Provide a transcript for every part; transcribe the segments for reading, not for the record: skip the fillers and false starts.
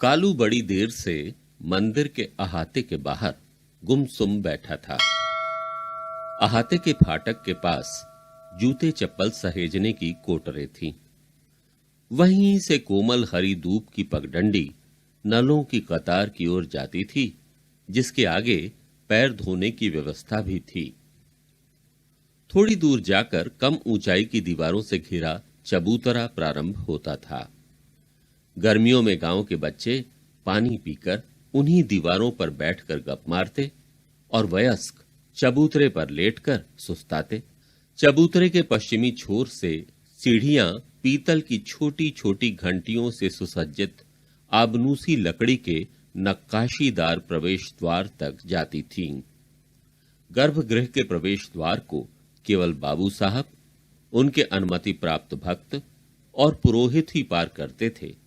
कालू बड़ी देर से मंदिर के अहाते के बाहर गुमसुम बैठा था। अहाते के फाटक के पास जूते चप्पल सहेजने की कोटरें थीं। वहीं से कोमल हरी धूप की पगडंडी नलों की कतार की ओर जाती थी, जिसके आगे पैर धोने की व्यवस्था भी थी। थोड़ी दूर जाकर कम ऊंचाई की दीवारों से घिरा चबूतरा प्रारंभ होता था। गर्मियों में गांव के बच्चे पानी पीकर उन्हीं दीवारों पर बैठकर गप मारते और वयस्क चबूतरे पर लेटकर सुस्ताते। चबूतरे के पश्चिमी छोर से सीढ़ियां पीतल की छोटी छोटी घंटियों से सुसज्जित आबनूसी लकड़ी के नक्काशीदार प्रवेश द्वार तक जाती थीं। गर्भगृह के प्रवेश द्वार को केवल बाबू साहब, उनके अनुमति प्राप्त भक्त और पुरोहित ही पार करते थे।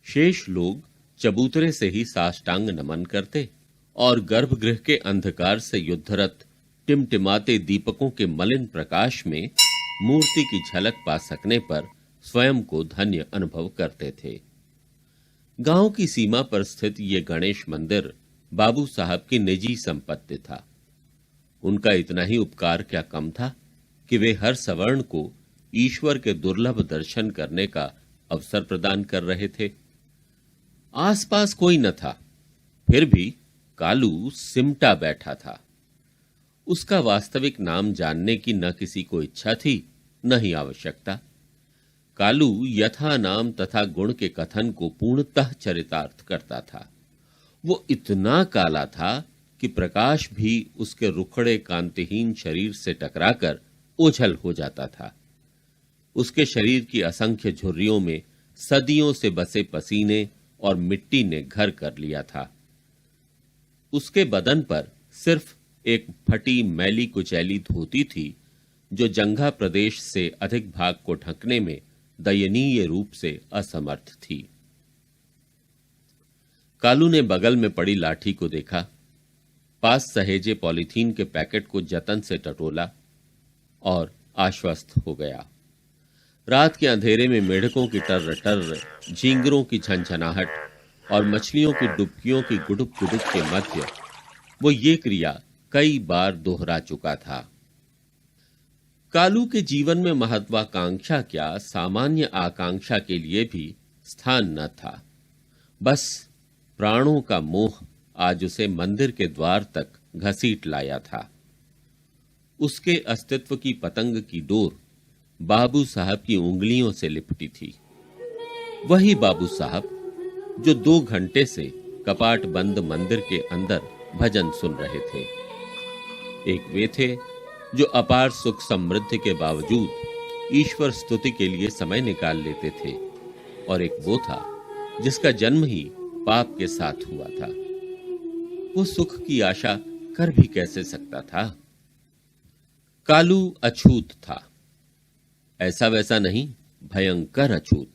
शेष लोग चबूतरे से ही साष्टांग नमन करते और गर्भगृह के अंधकार से युद्धरत टिमटिमाते दीपकों के मलिन प्रकाश में मूर्ति की झलक पा सकने पर स्वयं को धन्य अनुभव करते थे। गांव की सीमा पर स्थित ये गणेश मंदिर बाबू साहब की निजी संपत्ति था। उनका इतना ही उपकार क्या कम था कि वे हर सवर्ण को ईश्वर के दुर्लभ दर्शन करने का अवसर प्रदान कर रहे थे। आसपास कोई न था, फिर भी कालू सिमटा बैठा था। उसका वास्तविक नाम जानने की न किसी को इच्छा थी, न ही आवश्यकता। कालू यथा नाम तथा गुण के कथन को पूर्णतः चरितार्थ करता था। वो इतना काला था कि प्रकाश भी उसके रुखड़े कांतिहीन शरीर से टकराकर ओझल हो जाता था। उसके शरीर की असंख्य झुर्रियों में सदियों से बसे पसीने और मिट्टी ने घर कर लिया था। उसके बदन पर सिर्फ एक फटी मैली कुचैली धोती थी, जो जंघा प्रदेश से अधिक भाग को ढकने में दयनीय रूप से असमर्थ थी। कालू ने बगल में पड़ी लाठी को देखा, पास सहेजे पॉलीथीन के पैकेट को जतन से टटोला और आश्वस्त हो गया। रात के अंधेरे में मेढकों की टर्र टर्र, झींगरों की झनझनाहट और मछलियों की डुबकियों की गुडुक गुडुक के मध्य वो ये क्रिया कई बार दोहरा चुका था। कालू के जीवन में महत्वाकांक्षा क्या, सामान्य आकांक्षा के लिए भी स्थान न था। बस प्राणों का मोह आज उसे मंदिर के द्वार तक घसीट लाया था। उसके अस्तित्व की पतंग की डोर बाबू साहब की उंगलियों से लिपटी थी। वही बाबू साहब जो 2 घंटे से कपाट बंद मंदिर के अंदर भजन सुन रहे थे। एक वे थे जो अपार सुख समृद्धि के बावजूद ईश्वर स्तुति के लिए समय निकाल लेते थे, और एक वो था जिसका जन्म ही पाप के साथ हुआ था। वो सुख की आशा कर भी कैसे सकता था। कालू अछूत था, ऐसा वैसा नहीं, भयंकर अछूत।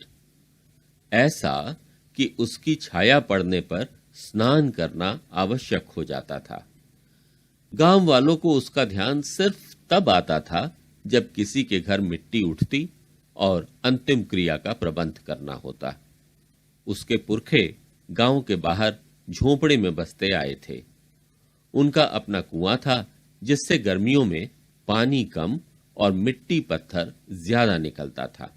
ऐसा कि उसकी छाया पड़ने पर स्नान करना आवश्यक हो जाता था। गांव वालों को उसका ध्यान सिर्फ तब आता था जब किसी के घर मिट्टी उठती और अंतिम क्रिया का प्रबंध करना होता। उसके पुरखे गांव के बाहर झोपड़े में बसते आए थे। उनका अपना कुआं था, जिससे गर्मियों में पानी कम और मिट्टी पत्थर ज्यादा निकलता था।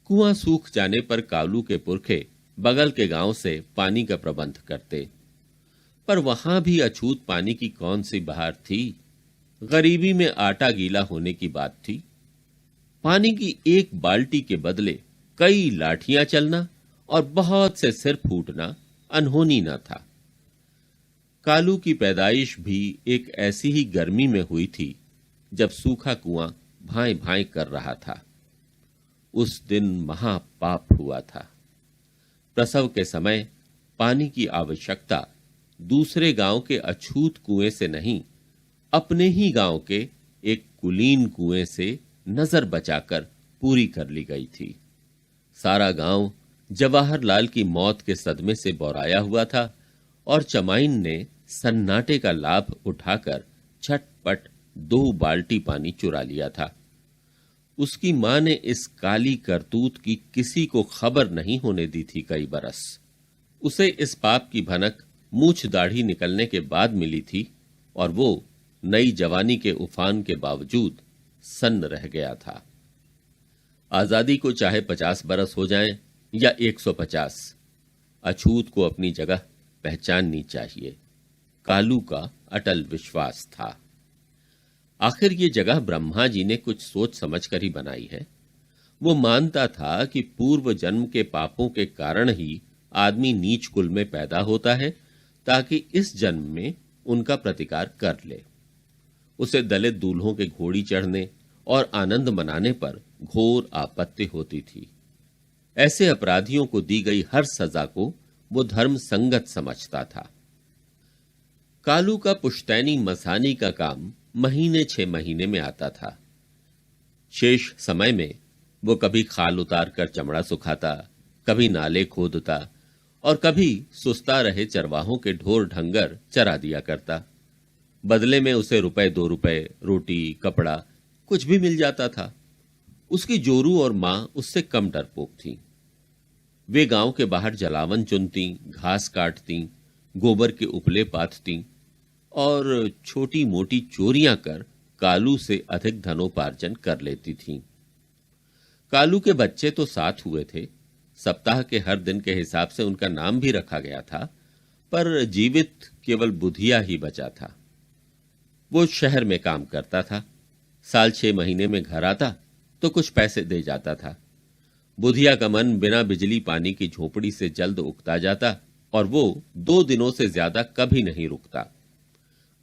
कुआं सूख जाने पर कालू के पुरखे बगल के गांव से पानी का प्रबंध करते, पर वहां भी अछूत पानी की कौन सी बहार थी। गरीबी में आटा गीला होने की बात थी। पानी की एक बाल्टी के बदले कई लाठियां चलना और बहुत से सिर फूटना अनहोनी न था। कालू की पैदाइश भी एक ऐसी ही गर्मी में हुई थी जब सूखा कुआं भाई भाई कर रहा था। उस दिन महापाप हुआ था। प्रसव के समय पानी की आवश्यकता दूसरे गांव के अछूत कुएं से नहीं, अपने ही गांव के एक कुलीन कुएं से नजर बचाकर पूरी कर ली गई थी। सारा गांव जवाहरलाल की मौत के सदमे से बौराया हुआ था और चमाइन ने सन्नाटे का लाभ उठाकर छटपट 2 बाल्टी पानी चुरा लिया था। उसकी मां ने इस काली करतूत की किसी को खबर नहीं होने दी थी कई बरस। उसे इस पाप की भनक मूछ दाढ़ी निकलने के बाद मिली थी और वो नई जवानी के उफान के बावजूद सन्न रह गया था। आजादी को चाहे 50 बरस हो जाएं या 150, अछूत को अपनी जगह पहचाननी चाहिए, कालू का अटल विश्वास था। आखिर ये जगह ब्रह्मा जी ने कुछ सोच समझ कर ही बनाई है। वो मानता था कि पूर्व जन्म के पापों के कारण ही आदमी नीच कुल में पैदा होता है, ताकि इस जन्म में उनका प्रतिकार कर ले। उसे दलित दूल्हों के घोड़ी चढ़ने और आनंद मनाने पर घोर आपत्ति होती थी। ऐसे अपराधियों को दी गई हर सजा को वो धर्म संगत समझता था। कालू का पुश्तैनी मसानी का काम महीने 6 महीने में आता था। शेष समय में वो कभी खाल उतार कर चमड़ा सुखाता, कभी नाले खोदता और कभी सुस्ता रहे चरवाहों के ढोर ढंगर चरा दिया करता। बदले में उसे रुपए 2 रुपए, रोटी, कपड़ा कुछ भी मिल जाता था। उसकी जोरू और मां उससे कम डरपोक थी। वे गांव के बाहर जलावन चुनती, घास काटती, गोबर के उपले पाथती और छोटी मोटी चोरियां कर कालू से अधिक धनोपार्जन कर लेती थीं। कालू के बच्चे तो 7 हुए थे। सप्ताह के हर दिन के हिसाब से उनका नाम भी रखा गया था, पर जीवित केवल बुधिया ही बचा था। वो शहर में काम करता था। साल 6 महीने में घर आता तो कुछ पैसे दे जाता था। बुधिया का मन बिना बिजली पानी की झोपड़ी से जल्द उगता जाता और वो 2 दिनों से ज्यादा कभी नहीं रुकता।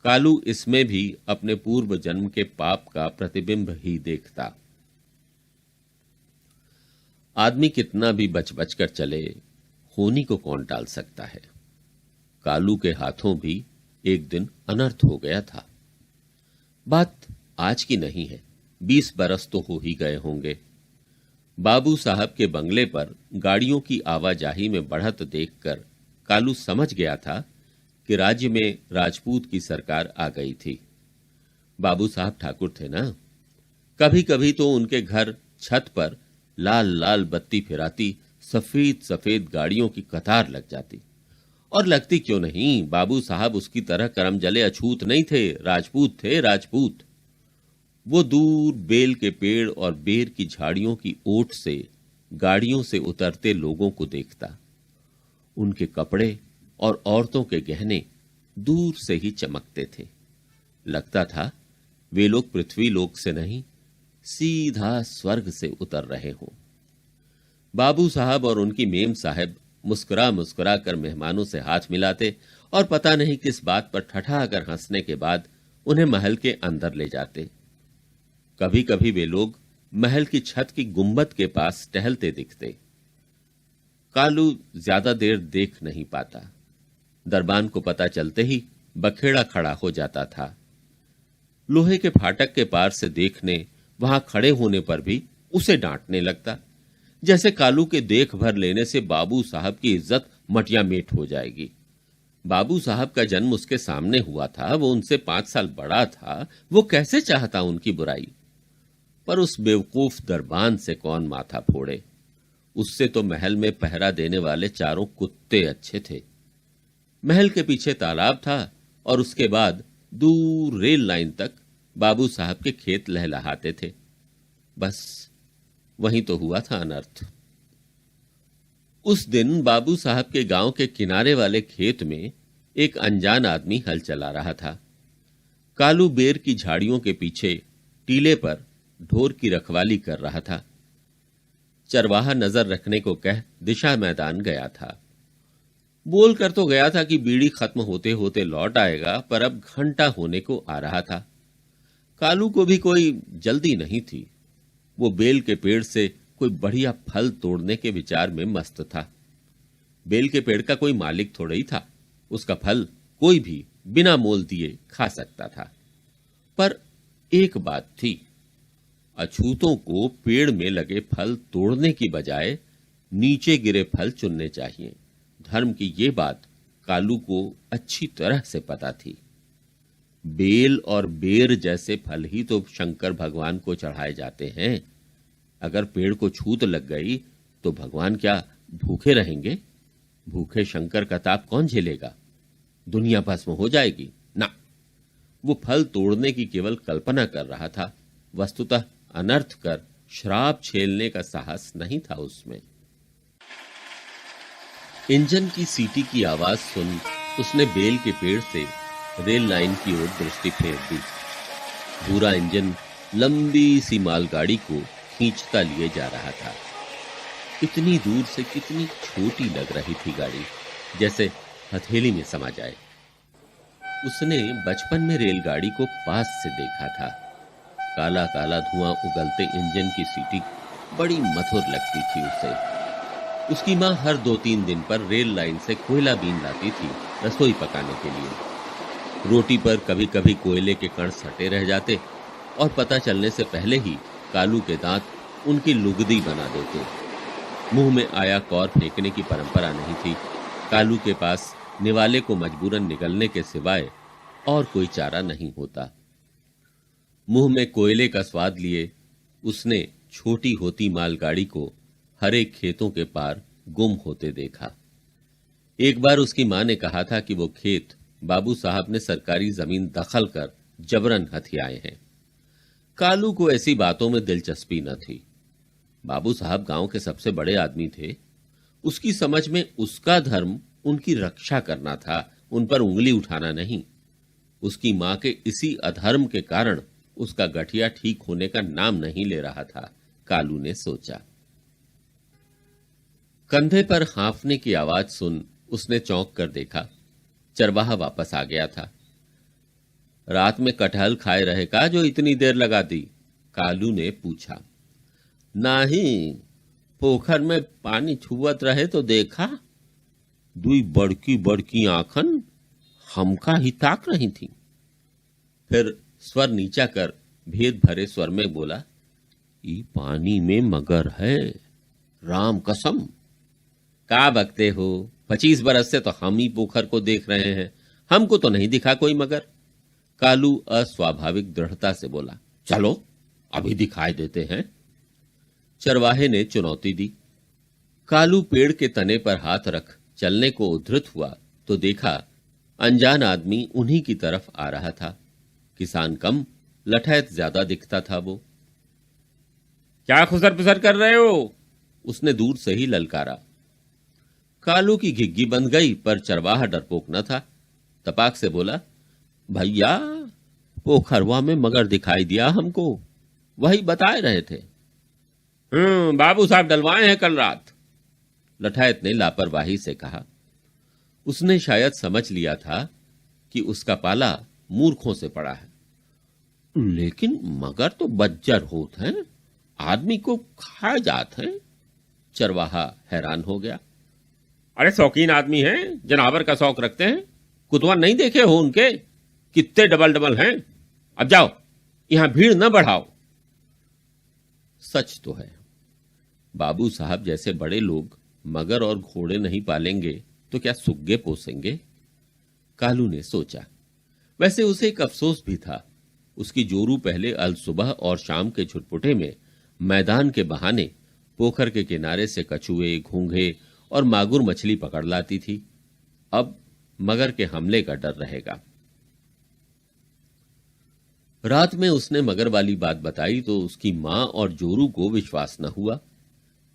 कालू इसमें भी अपने पूर्व जन्म के पाप का प्रतिबिंब ही देखता। आदमी कितना भी बच बच कर चले, होनी को कौन टाल सकता है। कालू के हाथों भी एक दिन अनर्थ हो गया था। बात आज की नहीं है, 20 बरस तो हो ही गए होंगे। बाबू साहब के बंगले पर गाड़ियों की आवाजाही में बढ़त देखकर कालू समझ गया था कि राज्य में राजपूत की सरकार आ गई थी। बाबू साहब ठाकुर थे ना। कभी कभी तो उनके घर छत पर लाल लाल बत्ती फिराती सफेद सफेद गाड़ियों की कतार लग जाती। और लगती क्यों नहीं, बाबू साहब उसकी तरह करम जले अछूत नहीं थे, राजपूत थे, राजपूत। वो दूर बेल के पेड़ और बेर की झाड़ियों की ओट से गाड़ियों से उतरते लोगों को देखता। उनके कपड़े और औरतों के गहने दूर से ही चमकते थे। लगता था वे लोग पृथ्वी लोक से नहीं, सीधा स्वर्ग से उतर रहे हों। बाबू साहब और उनकी मेम साहब मुस्कुरा मुस्कुरा कर मेहमानों से हाथ मिलाते और पता नहीं किस बात पर ठठाकर हंसने के बाद उन्हें महल के अंदर ले जाते। कभी कभी वे लोग महल की छत की गुंबद के पास टहलते दिखते। कालू ज्यादा देर देख नहीं पाता। दरबान को पता चलते ही बखेड़ा खड़ा हो जाता था। लोहे के फाटक के पार से देखने, वहां खड़े होने पर भी उसे डांटने लगता, जैसे कालू के देख भर लेने से बाबू साहब की इज्जत मटिया मेट हो जाएगी। बाबू साहब का जन्म उसके सामने हुआ था, वो उनसे 5 साल बड़ा था, वो कैसे चाहता उनकी बुराई। पर उस बेवकूफ दरबान से कौन माथा फोड़े। उससे तो महल में पहरा देने वाले चारों कुत्ते अच्छे थे। महल के पीछे तालाब था और उसके बाद दूर रेल लाइन तक बाबू साहब के खेत लहलहाते थे। बस वहीं तो हुआ था अनर्थ। उस दिन बाबू साहब के गांव के किनारे वाले खेत में एक अनजान आदमी हल चला रहा था। कालू बेर की झाड़ियों के पीछे टीले पर ढोर की रखवाली कर रहा था। चरवाहा नजर रखने को कह दिशा मैदान गया था। बोल कर तो गया था कि बीड़ी खत्म होते होते लौट आएगा, पर अब घंटा होने को आ रहा था। कालू को भी कोई जल्दी नहीं थी। वो बेल के पेड़ से कोई बढ़िया फल तोड़ने के विचार में मस्त था। बेल के पेड़ का कोई मालिक थोड़ा ही था। उसका फल कोई भी बिना मोल दिए खा सकता था। पर एक बात थी, अछूतों को पेड़ में लगे फल तोड़ने की बजाय नीचे गिरे फल चुनने चाहिए। धर्म की ये बात कालू को अच्छी तरह से पता थी। बेल और बेर जैसे फल ही तो शंकर भगवान को चढ़ाए जाते हैं। अगर पेड़ को छूत लग गई तो भगवान क्या भूखे रहेंगे? भूखे शंकर का ताप कौन झेलेगा? दुनिया भस्म हो जाएगी ना। वो फल तोड़ने की केवल कल्पना कर रहा था, वस्तुतः अनर्थ कर श्राप झेलने का साहस नहीं था उसमें। इंजन की सीटी की आवाज सुन उसने बेल के पेड़ से रेल लाइन की ओर दृष्टि फेर दी। पूरा इंजन लंबी सी मालगाड़ी को खींचता लिए जा रहा था। इतनी दूर से कितनी छोटी लग रही थी गाड़ी, जैसे हथेली में समा जाए। उसने बचपन में रेलगाड़ी को पास से देखा था। काला काला धुआं उगलते इंजन की सीटी बड़ी मधुर लगती थी उसे। उसकी मां हर 2-3 दिन पर रेल लाइन से कोयला बीन लाती थी रसोई पकाने के लिए। रोटी पर कभी कभी कोयले के कण सटे रह जाते और पता चलने से पहले ही कालू के दांत उनकी लुगदी बना देते। मुंह में आया कौर फेंकने की परंपरा नहीं थी। कालू के पास निवाले को मजबूरन निगलने के सिवाय और कोई चारा नहीं होता। मुंह में कोयले का स्वाद लिए उसने छोटी होती मालगाड़ी को हरे खेतों के पार गुम होते देखा। एक बार उसकी मां ने कहा था कि वो खेत बाबू साहब ने सरकारी जमीन दखल कर जबरन हथियाए हैं। कालू को ऐसी बातों में दिलचस्पी न थी। बाबू साहब गांव के सबसे बड़े आदमी थे। उसकी समझ में उसका धर्म उनकी रक्षा करना था, उन पर उंगली उठाना नहीं। उसकी मां के इसी अधर्म के कारण उसका गठिया ठीक होने का नाम नहीं ले रहा था, कालू ने सोचा। कंधे पर हांफने की आवाज सुन उसने चौंक कर देखा। चरवाहा वापस आ गया था। रात में कटहल खाए रहे का जो इतनी देर लगा दी? कालू ने पूछा। नहीं, पोखर में पानी छुवत रहे तो देखा। दुई बड़की बड़की आंखन हमका ही ताक रही थी। फिर स्वर नीचा कर भेद भरे स्वर में बोला, ई पानी में मगर है, राम कसम। का बकते हो? 25 बरस से तो हम ही पोखर को देख रहे हैं, हमको तो नहीं दिखा कोई मगर। कालू अस्वाभाविक दृढ़ता से बोला, चलो अभी दिखाई देते हैं। चरवाहे ने चुनौती दी। कालू पेड़ के तने पर हाथ रख चलने को उद्धृत हुआ तो देखा अनजान आदमी उन्हीं की तरफ आ रहा था। किसान कम, लठैत ज्यादा दिखता था वो। क्या खुसर पुसर कर रहे हो? उसने दूर से ही ललकारा। कालू की घिग्गी बंध गई, पर चरवाहा डरपोक न था। तपाक से बोला, भैया पोखरवा में मगर दिखाई दिया हमको, वही बताए रहे थे। बाबू साहब डलवाए हैं कल रात, लठायत ने लापरवाही से कहा। उसने शायद समझ लिया था कि उसका पाला मूर्खों से पड़ा है। लेकिन मगर तो बज्जर होत हैं, आदमी को खा जात हैं। चरवाहा हैरान हो गया। अरे शौकीन आदमी हैं, जनावर का शौक रखते हैं। कुतवा नहीं देखे हो उनके? कितने डबल डबल हैं। अब जाओ, यहां भीड़ न बढ़ाओ। सच तो है, बाबू साहब जैसे बड़े लोग मगर और घोड़े नहीं पालेंगे तो क्या सुग्गे पोसेंगे? कालू ने सोचा। वैसे उसे एक अफसोस भी था। उसकी जोरू पहले अल सुबह और शाम के छुटपुटे में मैदान के बहाने पोखर के किनारे से कछुए, घोंघे और मागुर मछली पकड़ लाती थी। अब मगर के हमले का डर रहेगा। रात में उसने मगर वाली बात बताई तो उसकी मां और जोरू को विश्वास न हुआ।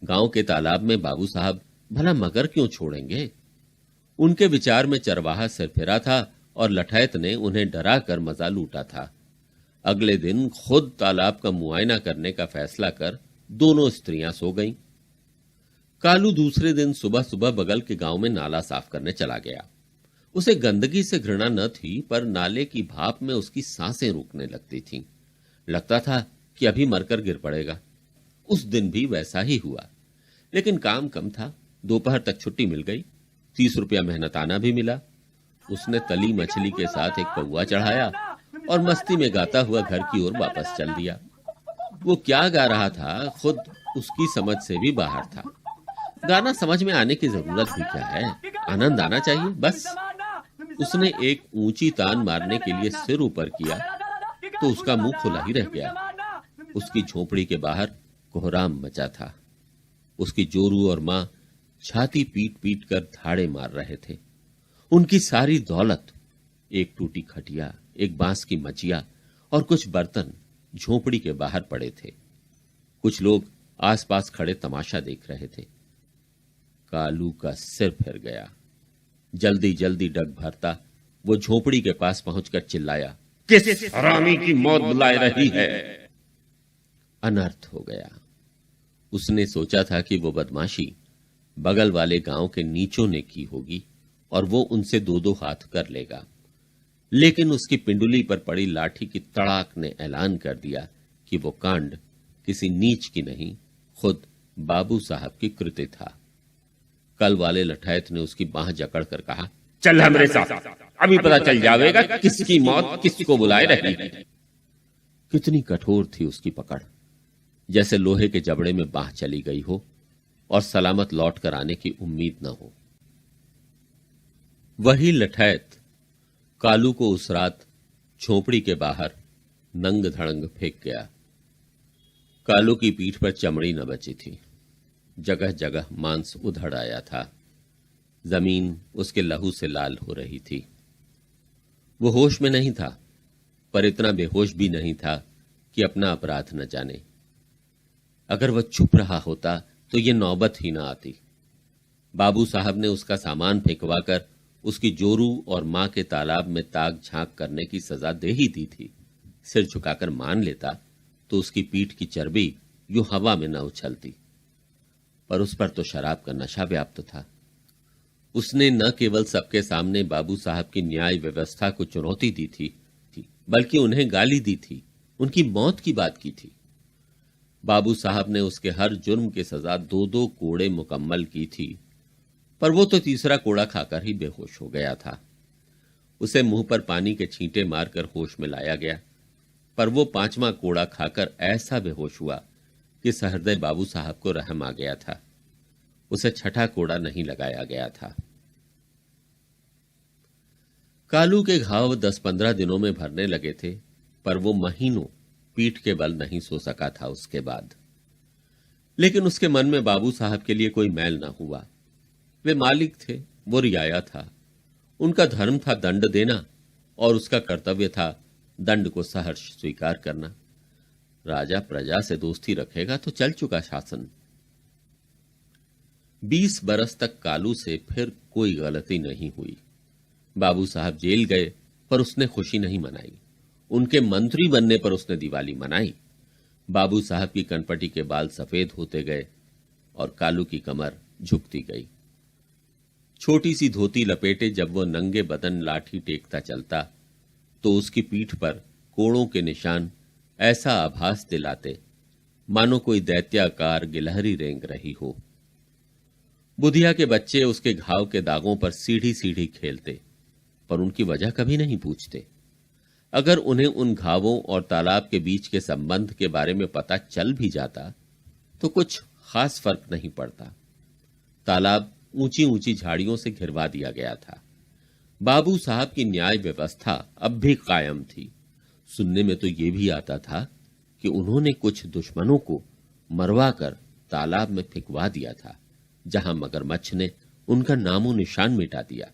गांव के तालाब में बाबू साहब भला मगर क्यों छोड़ेंगे? उनके विचार में चरवाहा सिरफिरा था और लठैत ने उन्हें डरा कर मजा लूटा था। अगले दिन खुद तालाब का मुआयना करने का फैसला कर दोनों स्त्रियां सो गईं। कालू दूसरे दिन सुबह सुबह बगल के गांव में नाला साफ करने चला गया। उसे गंदगी से घृणा न थी, पर नाले की भाप में उसकी सांसें रुकने लगती थीं। लगता था कि अभी मरकर गिर पड़ेगा। उस दिन भी वैसा ही हुआ, लेकिन काम कम था। दोपहर तक छुट्टी मिल गई। 30 रुपया मेहनताना भी मिला। उसने तली मछली के साथ एक पौवा चढ़ाया और मस्ती में गाता हुआ घर की ओर वापस चल दिया। वो क्या गा रहा था, खुद उसकी समझ से भी बाहर था। गाना समझ में आने की जरूरत भी क्या है, आनंद आना चाहिए बस। उसने एक ऊंची तान मारने के लिए सिर ऊपर किया तो उसका मुंह खुला ही रह गया। उसकी झोपड़ी के बाहर कोहराम मचा था। उसकी जोरू और मां छाती पीट पीट कर धाड़े मार रहे थे। उनकी सारी दौलत, एक टूटी खटिया, एक बांस की मचिया और कुछ बर्तन झोपड़ी के बाहर पड़े थे। कुछ लोग आसपास खड़े तमाशा देख रहे थे। कालू का सिर फिर गया। जल्दी जल्दी डग भरता वो झोपड़ी के पास पहुंचकर चिल्लाया, किस हरामी की मौत बुलाए रही है? अनर्थ हो गया। उसने सोचा था कि वो बदमाशी बगल वाले गांव के नीचों ने की होगी और वो उनसे दो दो हाथ कर लेगा, लेकिन उसकी पिंडुली पर पड़ी लाठी की तड़ाक ने ऐलान कर दिया कि वो कांड किसी नीच की नहीं, खुद बाबू साहब की कृति था। कल वाले लठायत ने उसकी बांह जकड़कर कहा, चल हमरे साथ, अभी पता चल जाएगा किसकी मौत किसको बुलाए रही है। कितनी कठोर थी उसकी पकड़, जैसे लोहे के जबड़े में बांह चली गई हो और सलामत लौट कर आने की उम्मीद न हो। वही लठायत कालू को उस रात झोपड़ी के बाहर नंग धड़ंग फेंक गया। कालू की पीठ पर चमड़ी न बची थी। जगह जगह मांस उधड़ आया था। जमीन उसके लहू से लाल हो रही थी। वो होश में नहीं था, पर इतना बेहोश भी नहीं था कि अपना अपराध न जाने। अगर वह चुप रहा होता तो ये नौबत ही ना आती। बाबू साहब ने उसका सामान फेंकवाकर उसकी जोरू और मां के तालाब में ताक झांक करने की सजा दे ही दी थी। सिर झुकाकर मान लेता तो उसकी पीठ की चर्बी यूं हवा में न उछलती। पर उस पर तो शराब का नशा व्याप्त था। उसने न केवल सबके सामने बाबू साहब की न्याय व्यवस्था को चुनौती दी थी, बल्कि उन्हें गाली दी थी, उनकी मौत की बात की थी। बाबू साहब ने उसके हर जुर्म की सजा दो दो कोड़े मुकम्मल की थी, पर वो तो तीसरा कोड़ा खाकर ही बेहोश हो गया था। उसे मुंह पर पानी के छींटे मारकर होश में लाया गया, पर वो पांचवा कोड़ा खाकर ऐसा बेहोश हुआ कि सहृदय बाबू साहब को रहम आ गया था। उसे छठा कोड़ा नहीं लगाया गया था। कालू के घाव 10-15 दिनों में भरने लगे थे, पर वो महीनों पीठ के बल नहीं सो सका था उसके बाद। लेकिन उसके मन में बाबू साहब के लिए कोई मैल ना हुआ। वे मालिक थे, वो रियाया था। उनका धर्म था दंड देना और उसका कर्तव्य था दंड को सहर्ष स्वीकार करना। राजा प्रजा से दोस्ती रखेगा तो चल चुका शासन। 20 बरस तक कालू से फिर कोई गलती नहीं हुई। बाबू साहब जेल गए, पर उसने खुशी नहीं मनाई। उनके मंत्री बनने पर उसने दिवाली मनाई। बाबू साहब की कनपटी के बाल सफेद होते गए और कालू की कमर झुकती गई। छोटी सी धोती लपेटे जब वो नंगे बदन लाठी टेकता चलता, तो उसकी पीठ पर कोड़ों के निशान ऐसा आभास दिलाते मानो कोई दैत्याकार गिलहरी रेंग रही हो। बुधिया के बच्चे उसके घाव के दागों पर सीढ़ी सीढ़ी खेलते, पर उनकी वजह कभी नहीं पूछते। अगर उन्हें उन घावों और तालाब के बीच के संबंध के बारे में पता चल भी जाता तो कुछ खास फर्क नहीं पड़ता। तालाब ऊंची ऊंची झाड़ियों से घिरवा दिया गया था। बाबू साहब की न्याय व्यवस्था अब भी कायम थी। सुनने में तो यह भी आता था कि उन्होंने कुछ दुश्मनों को मरवा कर तालाब में फेंकवा दिया था, जहां मगरमच्छ ने उनका नामो निशान मिटा दिया।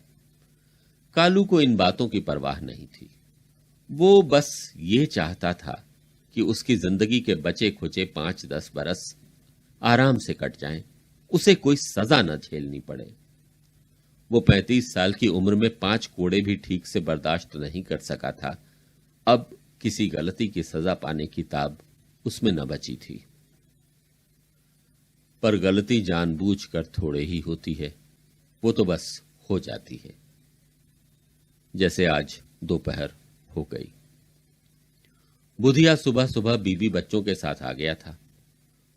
कालू को इन बातों की परवाह नहीं थी। वो बस ये चाहता था कि उसकी जिंदगी के बचे खुचे 5-10 बरस आराम से कट जाएं, उसे कोई सजा न झेलनी पड़े। वो 35 साल की उम्र में 5 कोड़े भी ठीक से बर्दाश्त नहीं कर सका था। अब किसी गलती की सजा पाने की ताब उसमें न बची थी। पर गलती जानबूझकर थोड़े ही होती है, वो तो बस हो जाती है। जैसे आज दोपहर हो गई। बुधिया सुबह सुबह बीवी बच्चों के साथ आ गया था।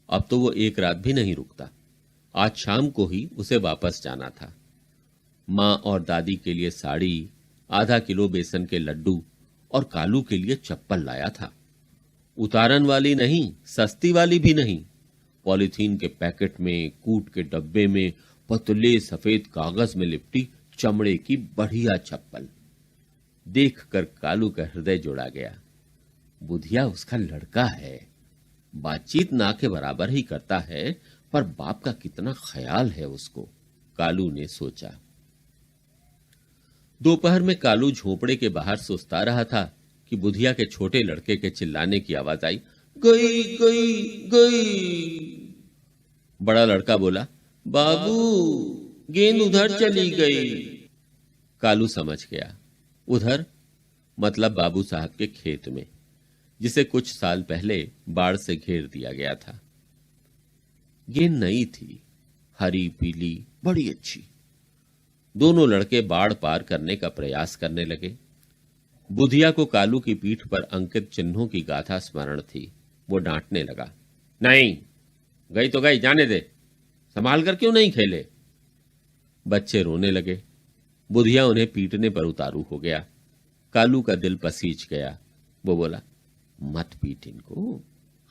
अब तो वो एक रात भी नहीं रुकता। आज शाम को ही उसे वापस जाना था। मां और दादी के लिए साड़ी, आधा किलो बेसन के लड्डू और कालू के लिए चप्पल लाया था। उतारन वाली नहीं, सस्ती वाली भी नहीं, पॉलीथीन के पैकेट में, कूट के डब्बे में, पतले सफेद कागज में लिपटी चमड़े की बढ़िया चप्पल। देखकर कालू का हृदय जुड़ा गया। बुधिया उसका लड़का है। बातचीत ना के बराबर ही करता है, पर बाप का कितना ख्याल है उसको, कालू ने सोचा। दोपहर में कालू झोपड़े के बाहर सुस्ता रहा था कि बुधिया के छोटे लड़के के चिल्लाने की आवाज आई, गई गई गई। बड़ा लड़का बोला, बाबू गेंद उधर चली गई। कालू समझ गया, उधर मतलब बाबू साहब के खेत में, जिसे कुछ साल पहले बाढ़ से घेर दिया गया था। गेंद नई थी, हरी पीली, बड़ी अच्छी। दोनों लड़के बाढ़ पार करने का प्रयास करने लगे। बुधिया को कालू की पीठ पर अंकित चिन्हों की गाथा स्मरण थी। वो डांटने लगा, नहीं, गई तो गई, जाने दे, संभाल कर क्यों नहीं खेले। बच्चे रोने लगे। बुधिया उन्हें पीटने पर उतारू हो गया। कालू का दिल पसीज गया। वो बोला, मत पीट इनको,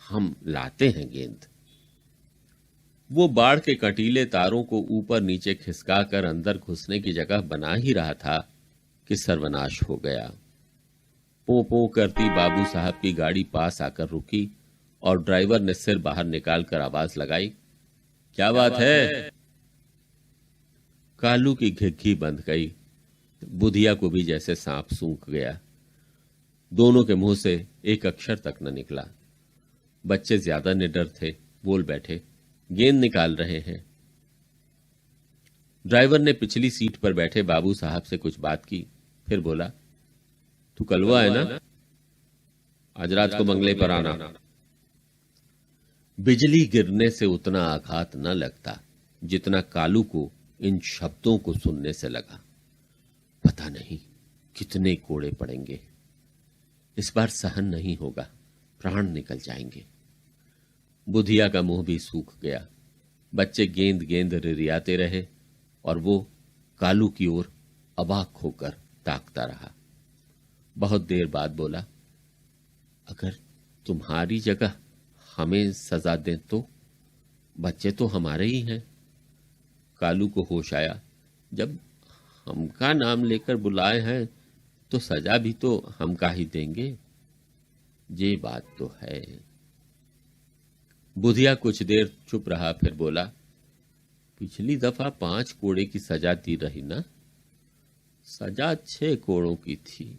हम लाते हैं गेंद। वो बाढ़ के कटीले तारों को ऊपर नीचे खिसकाकर अंदर घुसने की जगह बना ही रहा था कि सर्वनाश हो गया। पो पो करती बाबू साहब की गाड़ी पास आकर रुकी और ड्राइवर ने सिर बाहर निकालकर आवाज लगाई, क्या बात है। कालू की घिघी बंध गई। बुधिया को भी जैसे सांप सूंघ गया। दोनों के मुंह से एक अक्षर तक न निकला। बच्चे ज्यादा निडर थे, बोल बैठे, गेंद निकाल रहे हैं। ड्राइवर ने पिछली सीट पर बैठे बाबू साहब से कुछ बात की, फिर बोला, तू कलवा है ना, आज रात को बंगले पर आना। बिजली गिरने से उतना आघात न लगता जितना कालू को इन शब्दों को सुनने से लगा। पता नहीं कितने कोड़े पड़ेंगे, इस बार सहन नहीं होगा, प्राण निकल जाएंगे। बुधिया का मुंह भी सूख गया। बच्चे गेंद गेंद रिरियाते रहे और वो कालू की ओर अबाक होकर ताकता रहा। बहुत देर बाद बोला, अगर तुम्हारी जगह हमें सजा दें तो? बच्चे तो हमारे ही हैं। कालू को होश आया, जब हमका नाम लेकर बुलाए हैं तो सजा भी तो हम का ही देंगे, ये बात तो है। बुधिया कुछ देर चुप रहा, फिर बोला, पिछली दफा 5 कोड़े की सजा दी रही ना, सजा 6 कोड़ों की थी,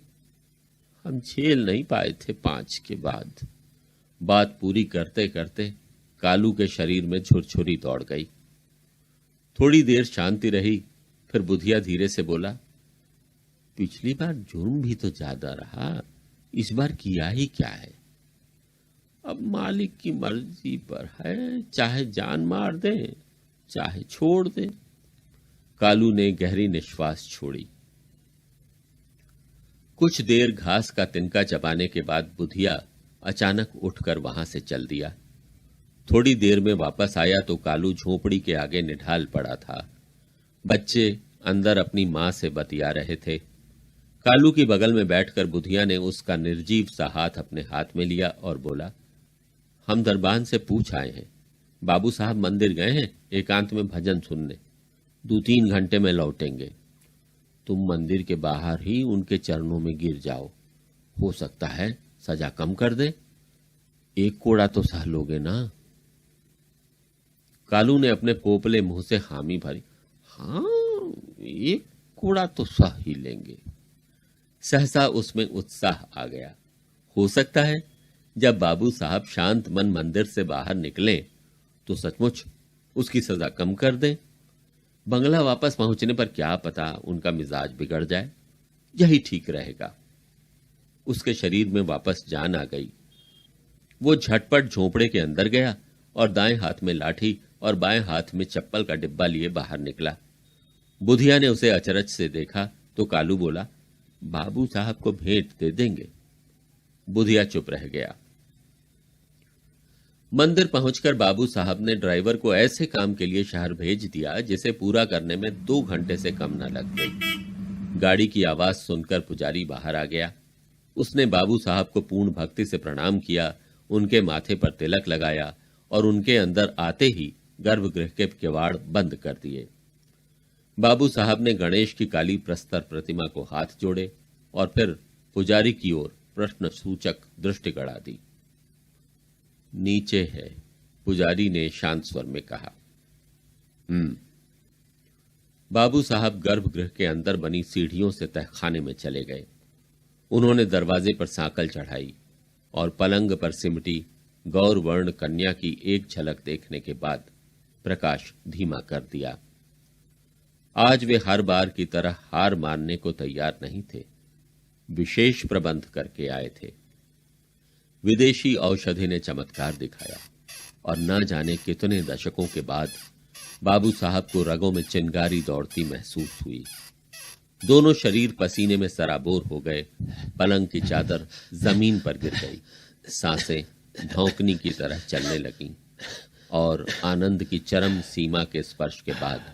हम झेल नहीं पाए थे 5 के बाद। बात पूरी करते करते कालू के शरीर में झुरझुरी दौड़ गई। थोड़ी देर शांति रही, फिर बुधिया धीरे से बोला, पिछली बार जुर्म भी तो ज्यादा रहा, इस बार किया ही क्या है? अब मालिक की मर्जी पर है, चाहे जान मार दे चाहे छोड़ दे। कालू ने गहरी निश्वास छोड़ी। कुछ देर घास का तिनका चबाने के बाद बुधिया अचानक उठकर वहां से चल दिया। थोड़ी देर में वापस आया तो कालू झोपड़ी के आगे निढाल पड़ा था। बच्चे अंदर अपनी मां से बतिया रहे थे। कालू की बगल में बैठकर बुधिया ने उसका निर्जीव सा हाथ अपने हाथ में लिया और बोला, हम दरबान से पूछ आए हैं, बाबू साहब मंदिर गए हैं एकांत में भजन सुनने, 2-3 घंटे में लौटेंगे। तुम मंदिर के बाहर ही उनके चरणों में गिर जाओ, हो सकता है सजा कम कर दे, 1 कोड़ा तो सह लोगे ना। कालू ने अपने पोपले मुंह से हामी भरी, हाँ 1 कोड़ा तो सह ही लेंगे। सहसा उसमें उत्साह आ गया। हो सकता है जब बाबू साहब शांत मन मंदिर से बाहर निकले तो सचमुच उसकी सजा कम कर दें। बंगला वापस पहुंचने पर क्या पता उनका मिजाज बिगड़ जाए, यही ठीक रहेगा। उसके शरीर में वापस जान आ गई। वो झटपट झोपड़े के अंदर गया और दाएं हाथ में लाठी और बाएं हाथ में चप्पल का डिब्बा लिए बाहर निकला। बुधिया ने उसे अचरज से देखा तो कालू बोला, बाबू साहब को भेंट दे देंगे। बुधिया चुप रह गया। मंदिर पहुंचकर बाबू साहब ने ड्राइवर को ऐसे काम के लिए शहर भेज दिया जिसे पूरा करने में 2 घंटे से कम न लग गई। गाड़ी की आवाज सुनकर पुजारी बाहर आ गया। उसने बाबू साहब को पूर्ण भक्ति से प्रणाम किया, उनके माथे पर तिलक लगाया और उनके अंदर आते ही गर्भगृह के किवाड़ बंद कर दिए। बाबू साहब ने गणेश की काली प्रस्तर प्रतिमा को हाथ जोड़े और फिर पुजारी की ओर प्रश्न सूचक दृष्टि गड़ा दी। नीचे है, पुजारी ने शांत स्वर में कहा। बाबू साहब गर्भगृह के अंदर बनी सीढ़ियों से तहखाने में चले गए। उन्होंने दरवाजे पर सांकल चढ़ाई और पलंग पर सिमटी गौरवर्ण कन्या की एक झलक देखने के बाद प्रकाश धीमा कर दिया। आज वे हर बार की तरह हार मानने को तैयार नहीं थे। विशेष प्रबंध करके आए थे। विदेशी औषधि ने चमत्कार दिखाया और न जाने कितने दशकों के बाद बाबू साहब को रगों में चिंगारी दौड़ती महसूस हुई। दोनों शरीर पसीने में सराबोर हो गए। पलंग की चादर जमीन पर गिर गई। सांसें धौंकनी की तरह चलने लगीं और आनंद की चरम सीमा के स्पर्श के बाद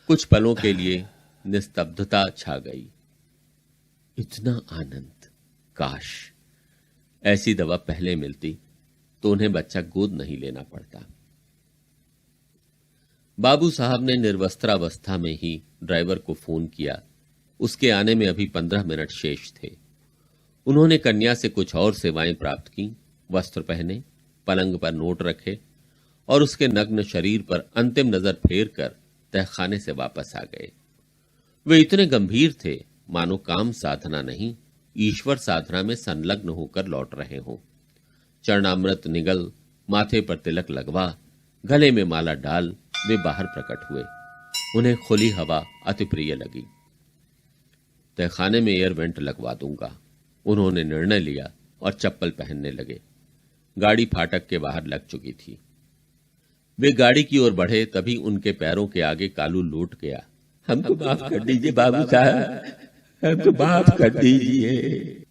कुछ पलों के लिए निस्तब्धता छा गई। इतना आनंद! काश ऐसी दवा पहले मिलती तो उन्हें बच्चा गोद नहीं लेना पड़ता। बाबू साहब ने निर्वस्त्रावस्था में ही ड्राइवर को फोन किया। उसके आने में अभी 15 मिनट शेष थे। उन्होंने कन्या से कुछ और सेवाएं प्राप्त की, वस्त्र पहने, पलंग पर नोट रखे और उसके नग्न शरीर पर अंतिम नजर फेर कर तहखाने से वापस आ गए। वे इतने गंभीर थे मानो काम साधना नहीं, ईश्वर साधना में संलग्न होकर लौट रहे हों। चरणामृत निगल, माथे पर तिलक लगवा, गले में माला डाल वे बाहर प्रकट हुए। उन्हें खुली हवा अति प्रिय लगी। तहखाने में एयर वेंट लगवा दूंगा, उन्होंने निर्णय लिया और चप्पल पहनने लगे। गाड़ी फाटक के बाहर लग चुकी थी। वे गाड़ी की ओर बढ़े तभी उनके पैरों के आगे कालू लौट गया। हमको माफ कर दीजिए बाबू साहब, हमको माफ कर दीजिए।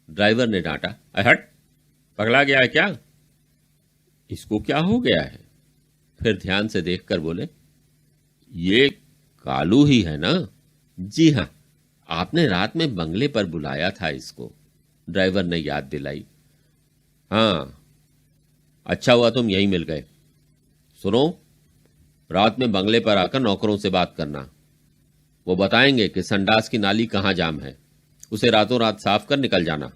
ड्राइवर ने डांटा, हट, पगला गया है क्या? इसको क्या हो गया है? फिर ध्यान से देखकर बोले, ये कालू ही है ना? जी हां, आपने रात में बंगले पर बुलाया था इसको। ड्राइवर ने याद दिलाई। हां, अच्छा हुआ तुम यहीं मिल गए। सुनो, रात में बंगले पर आकर नौकरों से बात करना। वो बताएंगे कि संडास की नाली कहां जाम है। उसे रातों रात साफ कर निकल जाना।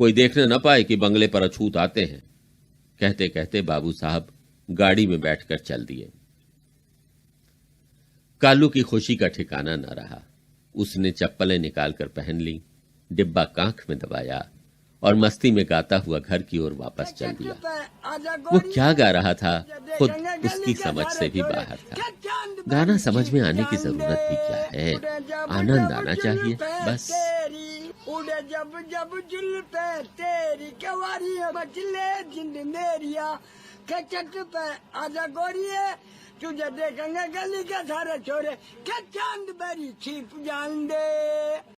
कोई देखने न पाए कि बंगले पर अछूत आते हैं। कहते कहते बाबू साहब गाड़ी में बैठकर चल दिए। कालू की खुशी का ठिकाना न रहा। उसने चप्पलें निकालकर पहन ली, डिब्बा कांख में दबाया और मस्ती में गाता हुआ घर की ओर वापस चल दिया। वो क्या गा रहा था खुद उसकी समझ से भी बाहर था। गाना समझ में आने की जरूरत भी क्या है, आनंद आना चाहिए बस। उड़े जब जब जुल्फे तेरी कवारी मचले जिंद मेरिया के चट पे आजा गोरिये तुझे देखेंगे गली के सारे छोरे के चांद बरी छिप जान दे।